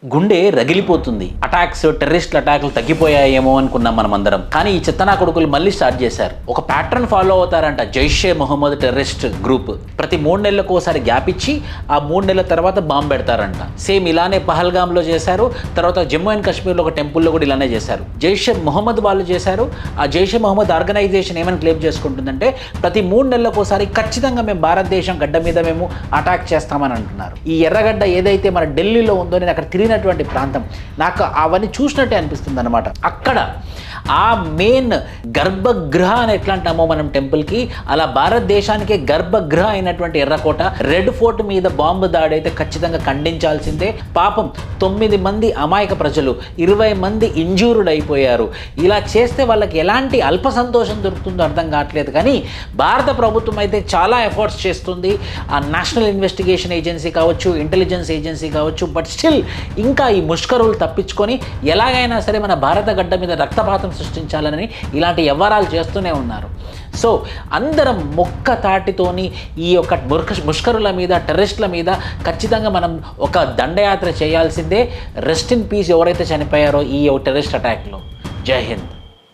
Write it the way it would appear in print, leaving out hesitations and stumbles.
గుండె రగిలిపోతుంది. టెర్రరిస్ట్ అటాక్లు తగ్గిపోయాయేమో అనుకున్నాం మనం అందరం. కానీ ఈ చిత్తనా కొడుకులు మళ్ళీ స్టార్ట్ చేశారు. ఒక ప్యాటర్న్ ఫాలో అవుతారంట జైషే మొహమ్మద్ టెర్రరిస్ట్ గ్రూప్. ప్రతి 3 నెలలకు ఒకసారి గ్యాప్ ఇచ్చి ఆ 3 నెలల తర్వాత బాంబు పెడతారంట. సేమ్ ఇలానే పహల్గామ్లో చేశారు. తర్వాత జమ్మూ అండ్ కాశ్మీర్లో ఒక టెంపుల్లో కూడా ఇలానే చేశారు. జైషే మొహమ్మద్ వాళ్ళు చేశారు. ఆ జైషే మొహమ్మద్ ఆర్గనైజేషన్ ఏమని క్లెయిమ్ చేసుకుంటుందంటే ప్రతి 3 నెలలకు ఒకసారి ఖచ్చితంగా మేము భారతదేశం గడ్డ మీద మేము అటాక్ చేస్తామని అంటున్నారు. ఈ ఎర్రగడ్డ ఏదైతే మన ఢిల్లీలో ఉందో, నేను అక్కడ తిరిగినటువంటి ప్రాంతం, నాకు అవన్నీ చూసినట్టే అనిపిస్తుంది అనమాట. అక్కడ ఆ మెయిన్ గర్భగృహ అని ఎట్లా అంటామో మనం టెంపుల్కి, అలా భారతదేశానికే గర్భగృహ అయినటువంటి ఎర్రకోట రెడ్ ఫోర్ట్ మీద బాంబు దాడి అయితే ఖచ్చితంగా ఖండించాల్సిందే. పాపం 9 మంది అమాయక ప్రజలు, 20 మంది ఇంజూర్డ్ అయిపోయారు. ఇలా చేస్తే వాళ్ళకి ఎలాంటి అల్ప సంతోషం దొరుకుతుందో అర్థం కావట్లేదు. కానీ భారత ప్రభుత్వం అయితే చాలా ఎఫర్ట్స్ చేస్తుంది. ఆ నేషనల్ ఇన్వెస్టిగేషన్ ఏజెన్సీ కావచ్చు, ఇంటెలిజెన్స్ ఏజెన్సీ కావచ్చు. బట్ స్టిల్ ఇంకా ఈ ముష్కరులు తప్పించుకొని ఎలాగైనా సరే మన భారత గడ్డ మీద రక్తపాతం సృష్టించాలని ఇలాంటి వ్యవహారాలు చేస్తూనే ఉన్నారు. సో అందరం మొక్క తాటితోని ఈ యొక్క ముష్కరుల మీద, టెర్రరిస్టుల మీద ఖచ్చితంగా మనం ఒక దండయాత్ర చేయాల్సిందే. రెస్ట్ ఇన్ పీస్ ఎవరైతే చనిపోయారో ఈ టెర్రరిస్ట్ అటాక్లో. జై హింద్.